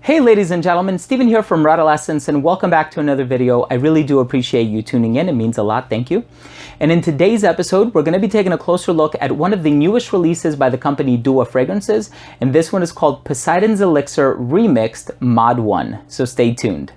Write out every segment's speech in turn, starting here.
Hey ladies and gentlemen, Steven here from Redolessence, and welcome back to another video. I really do appreciate you tuning in. It means a lot. Thank you. And in today's episode, we're going to be taking a closer look at one of the newest releases by the company Dua Fragrances, and this one is called Poseidon's Elixir Remixed Mod 1. So stay tuned.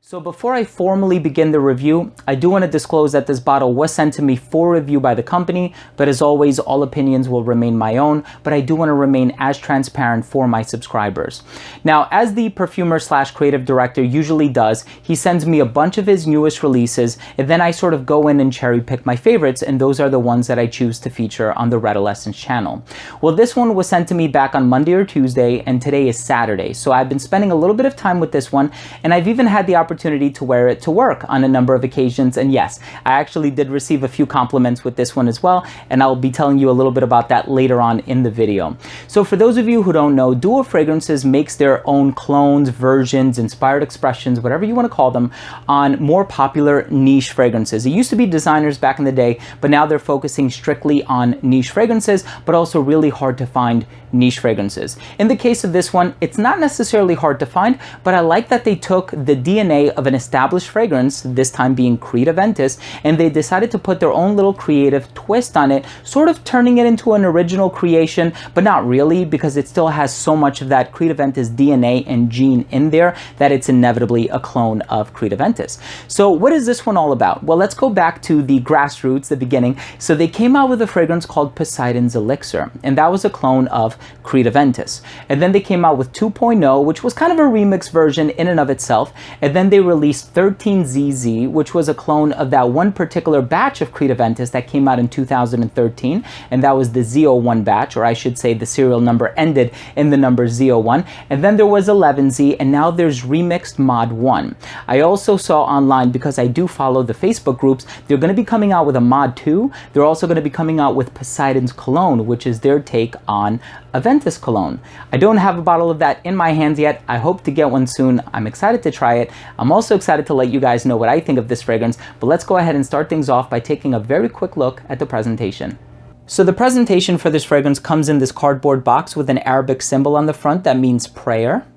So before I formally begin the review, I do want to disclose that this bottle was sent to me for review by the company, but as always, all opinions will remain my own, but I do want to remain as transparent for my subscribers. Now, as the perfumer / creative director usually does, he sends me a bunch of his newest releases, and then I sort of go in and cherry pick my favorites, and those are the ones that I choose to feature on the Redolessence channel. Well, this one was sent to me back on Monday or Tuesday, and today is Saturday, so I've been spending a little bit of time with this one, and I've even had the opportunity to wear it to work on a number of occasions. And yes, I actually did receive a few compliments with this one as well, and I'll be telling you a little bit about that later on in the video. So for those of you who don't know, Dua Fragrances makes their own clones, versions, inspired expressions, whatever you want to call them, on more popular niche fragrances. It used to be designers back in the day, but now they're focusing strictly on niche fragrances, but also really hard to find niche fragrances. In the case of this one, it's not necessarily hard to find, but I like that they took the DNA of an established fragrance, this time being Creed Aventus, and they decided to put their own little creative twist on it, sort of turning it into an original creation, but not really, because it still has so much of that Creed Aventus DNA and gene in there that it's inevitably a clone of Creed Aventus. So what is this one all about? Well, let's go back to the grassroots, the beginning. So they came out with a fragrance called Poseidon's Elixir, and that was a clone of Creed Aventus. And then they came out with 2.0, which was kind of a remix version in and of itself, and then they released 13ZZ, which was a clone of that one particular batch of Creed Aventus that came out in 2013, and that was the Z01 batch, or I should say the serial number ended in the number Z01. And then there was 11Z, and now there's Remixed Mod 1. I also saw online, because I do follow the Facebook groups, they're going to be coming out with a Mod 2. They're also going to be coming out with Poseidon's Cologne, which is their take on Aventus Cologne. I don't have a bottle of that in my hands yet. I hope to get one soon. I'm excited to try it. I'm also excited to let you guys know what I think of this fragrance, but let's go ahead and start things off by taking a very quick look at the presentation. So the presentation for this fragrance comes in this cardboard box with an Arabic symbol on the front that means prayer.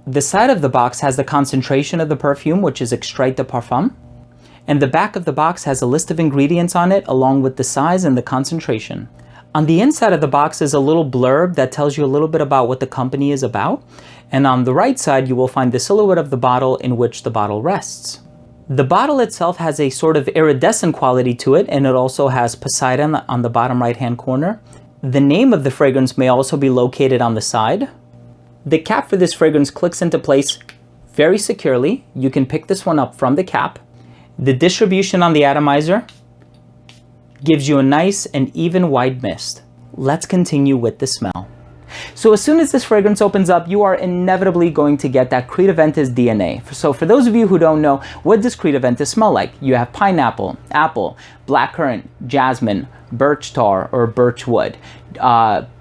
The side of the box has the concentration of the perfume, which is Extrait de Parfum. And the back of the box has a list of ingredients on it, along with the size and the concentration. On the inside of the box is a little blurb that tells you a little bit about what the company is about. And on the right side, you will find the silhouette of the bottle in which the bottle rests. The bottle itself has a sort of iridescent quality to it, and it also has Poseidon on the bottom right-hand corner. The name of the fragrance may also be located on the side. The cap for this fragrance clicks into place very securely. You can pick this one up from the cap. The distribution on the atomizer gives you a nice and even wide mist. Let's continue with the smell. So as soon as this fragrance opens up, you are inevitably going to get that Creed Aventus DNA. So for those of you who don't know, what does Creed Aventus smell like? You have pineapple, apple, blackcurrant, jasmine, birch tar or birch wood,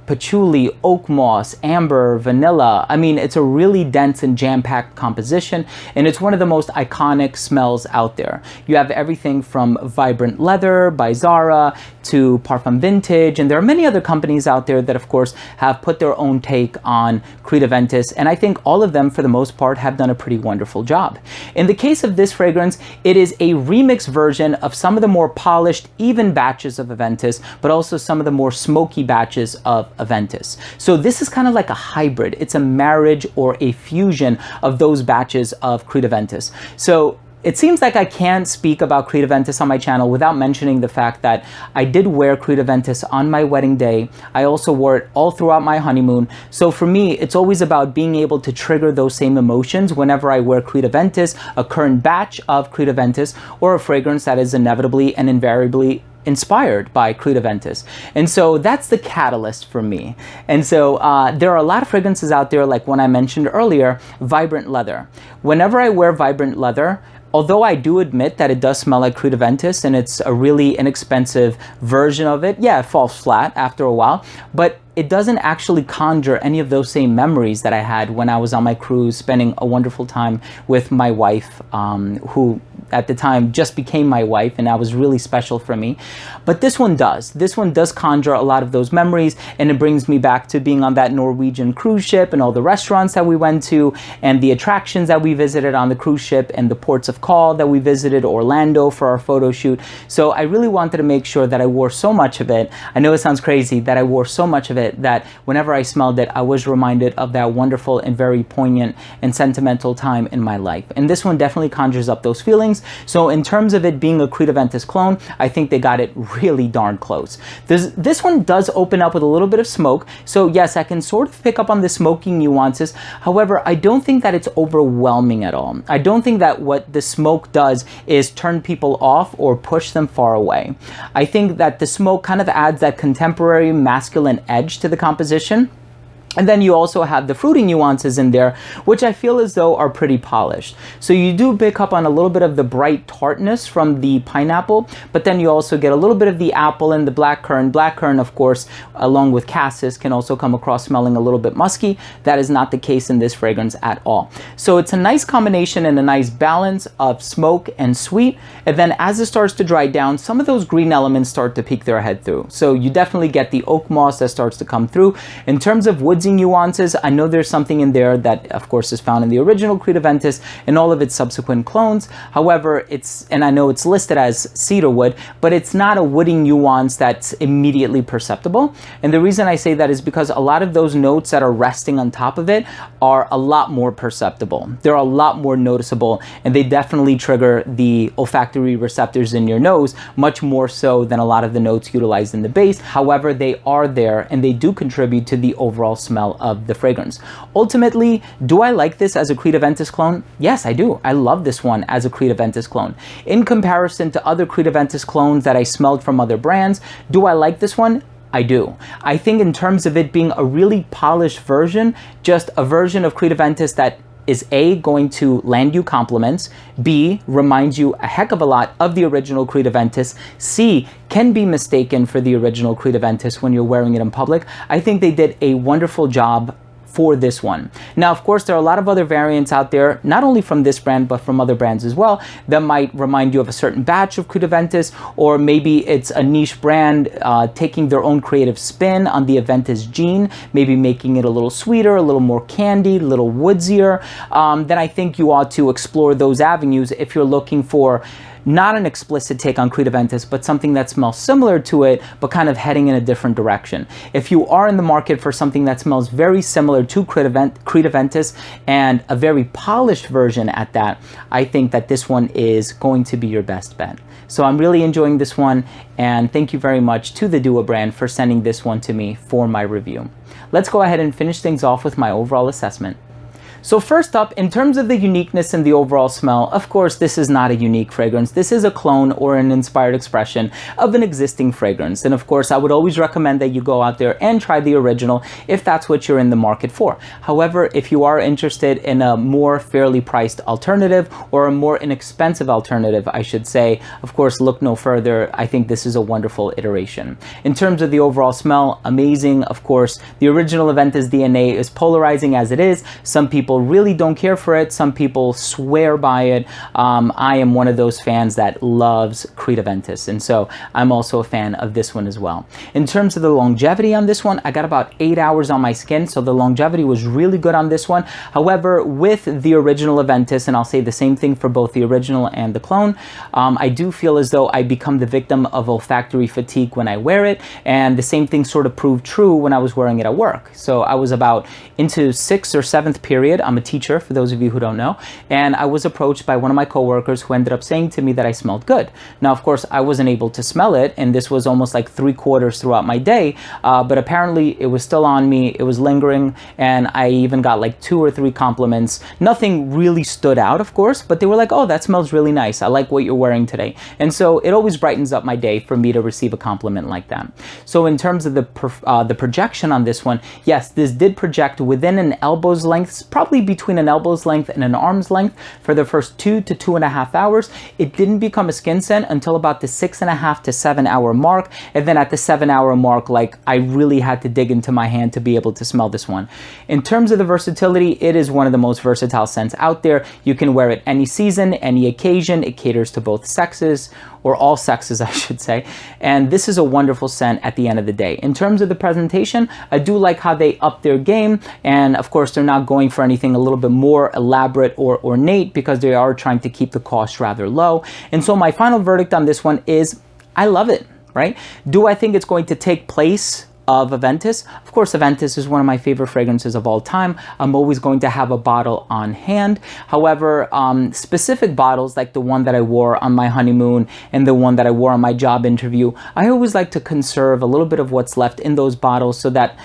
patchouli, oak moss, amber, vanilla. I mean, it's a really dense and jam-packed composition, and it's one of the most iconic smells out there. You have everything from Vibrant Leather by Zara to Parfum Vintage, and there are many other companies out there that, of course, have put their own take on Creed Aventus, and I think all of them, for the most part, have done a pretty wonderful job. In the case of this fragrance, it is a remix version of some of the more polished, even batches of Aventus, but also some of the more smoky batches of Aventus. So this is kind of like a hybrid. It's a marriage or a fusion of those batches of Creed Aventus. So it seems like I can't speak about Creed Aventus on my channel without mentioning the fact that I did wear Creed Aventus on my wedding day. I also wore it all throughout my honeymoon. So for me, it's always about being able to trigger those same emotions whenever I wear Creed Aventus, a current batch of Creed Aventus, or a fragrance that is inevitably and invariably inspired by Creed Aventus. And so that's the catalyst for me. And so there are a lot of fragrances out there, like one I mentioned earlier, Vibrant Leather. Whenever I wear Vibrant Leather, although I do admit that it does smell like Creed Aventus and it's a really inexpensive version of it, yeah, it falls flat after a while, but it doesn't actually conjure any of those same memories that I had when I was on my cruise spending a wonderful time with my wife, who at the time just became my wife, and that was really special for me. But this one does. This one does conjure a lot of those memories, and it brings me back to being on that Norwegian cruise ship and all the restaurants that we went to and the attractions that we visited on the cruise ship and the ports of call that we visited, Orlando for our photo shoot. So I really wanted to make sure that I wore so much of it. I know it sounds crazy that I wore so much of it that whenever I smelled it, I was reminded of that wonderful and very poignant and sentimental time in my life. And this one definitely conjures up those feelings. So in terms of it being a Creed Aventus clone, I think they got it really darn close. This one does open up with a little bit of smoke. So yes, I can sort of pick up on the smoking nuances. However, I don't think that it's overwhelming at all. I don't think that what the smoke does is turn people off or push them far away. I think that the smoke kind of adds that contemporary masculine edge to the composition. And then you also have the fruity nuances in there, which I feel as though are pretty polished. So you do pick up on a little bit of the bright tartness from the pineapple, but then you also get a little bit of the apple and the blackcurrant. Blackcurrant, of course, along with cassis, can also come across smelling a little bit musky. That is not the case in this fragrance at all. So it's a nice combination and a nice balance of smoke and sweet. And then as it starts to dry down, some of those green elements start to peek their head through. So you definitely get the oak moss that starts to come through. In terms of woodsy nuances, I know there's something in there that of course is found in the original Creed Aventus and all of its subsequent clones. However, and I know it's listed as cedarwood, but it's not a woody nuance that's immediately perceptible. And the reason I say that is because a lot of those notes that are resting on top of it are a lot more perceptible. They're a lot more noticeable, and they definitely trigger the olfactory receptors in your nose much more so than a lot of the notes utilized in the base. However, they are there and they do contribute to the overall smell of the fragrance. Ultimately, do I like this as a Creed Aventus clone? Yes, I do. I love this one as a Creed Aventus clone. In comparison to other Creed Aventus clones that I smelled from other brands, do I like this one? I do. I think in terms of it being a really polished version, just a version of Creed Aventus that is A, going to land you compliments, B, reminds you a heck of a lot of the original Creed Aventus, C, can be mistaken for the original Creed Aventus when you're wearing it in public. I think they did a wonderful job for this one. Now, of course, there are a lot of other variants out there, not only from this brand, but from other brands as well, that might remind you of a certain batch of Creed Aventus, or maybe it's a niche brand taking their own creative spin on the Aventus gene, maybe making it a little sweeter, a little more candied, a little woodsier. Then I think you ought to explore those avenues if you're looking for not an explicit take on Creed Aventus, but something that smells similar to it, but kind of heading in a different direction. If you are in the market for something that smells very similar to Creed Aventus and a very polished version at that, I think that this one is going to be your best bet. So I'm really enjoying this one, and thank you very much to the Dua brand for sending this one to me for my review. Let's go ahead and finish things off with my overall assessment. So first up, in terms of the uniqueness and the overall smell, of course, this is not a unique fragrance. This is a clone or an inspired expression of an existing fragrance. And of course, I would always recommend that you go out there and try the original if that's what you're in the market for. However, if you are interested in a more fairly priced alternative, or a more inexpensive alternative, I should say, of course, look no further. I think this is a wonderful iteration. In terms of the overall smell, amazing. Of course, the original Aventus DNA is polarizing as it is. Some people really don't care for it. Some people swear by it. I am one of those fans that loves Creed Aventus, and so I'm also a fan of this one as well. In terms of the longevity on this one, I got about 8 hours on my skin, so the longevity was really good on this one. However, with the original Aventus, and I'll say the same thing for both the original and the clone, I do feel as though I become the victim of olfactory fatigue when I wear it, and the same thing sort of proved true when I was wearing it at work. So I was about into 6th or 7th period. I'm a teacher, for those of you who don't know, and I was approached by one of my coworkers who ended up saying to me that I smelled good. Now, of course, I wasn't able to smell it, and this was almost like 3/4 throughout my day, but apparently it was still on me, it was lingering, and I even got like 2 or 3 compliments. Nothing really stood out, of course, but they were like, "Oh, that smells really nice. I like what you're wearing today." And so it always brightens up my day for me to receive a compliment like that. So in terms of the projection on this one, yes, this did project within an elbow's length, probably probably between an elbow's length and an arm's length for the first 2 to 2.5 hours. It didn't become a skin scent until about the 6.5 to 7 hour mark. And then at the 7 hour mark, like, I really had to dig into my hand to be able to smell this one. In terms of the versatility, it is one of the most versatile scents out there. You can wear it any season, any occasion. It caters to both sexes, or all sexes, I should say. And this is a wonderful scent at the end of the day. In terms of the presentation, I do like how they up their game. And of course, they're not going for anything a little bit more elaborate or ornate, because they are trying to keep the cost rather low. And so my final verdict on this one is, I love it, right? Do I think it's going to take place of Aventus? Of course, Aventus is one of my favorite fragrances of all time. I'm always going to have a bottle on hand. However, specific bottles like the one that I wore on my honeymoon and the one that I wore on my job interview, I always like to conserve a little bit of what's left in those bottles so that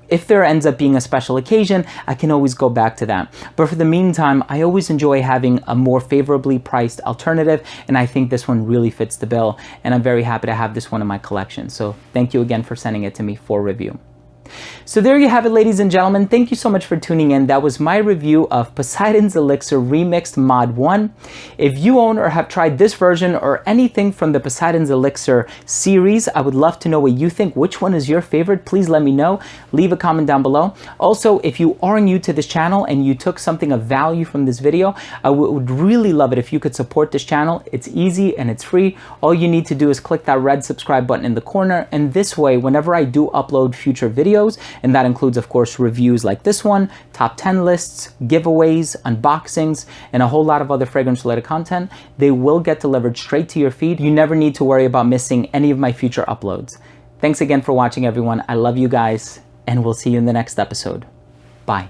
if there ends up being a special occasion, I can always go back to that. But for the meantime, I always enjoy having a more favorably priced alternative, and I think this one really fits the bill, and I'm very happy to have this one in my collection. So thank you again for sending it to me for review. So there you have it, ladies and gentlemen. Thank you so much for tuning in. That was my review of Poseidon's Elixir Remixed Mod 1. If you own or have tried this version or anything from the Poseidon's Elixir series, I would love to know what you think. Which one is your favorite? Please let me know. Leave a comment down below. Also, if you are new to this channel and you took something of value from this video, I would really love it if you could support this channel. It's easy and it's free. All you need to do is click that red subscribe button in the corner, and this way, whenever I do upload future videos, and that includes, of course, reviews like this one, top 10 lists, giveaways, unboxings, and a whole lot of other fragrance-related content, they will get delivered straight to your feed. You never need to worry about missing any of my future uploads. Thanks again for watching, everyone. I love you guys, and we'll see you in the next episode. Bye.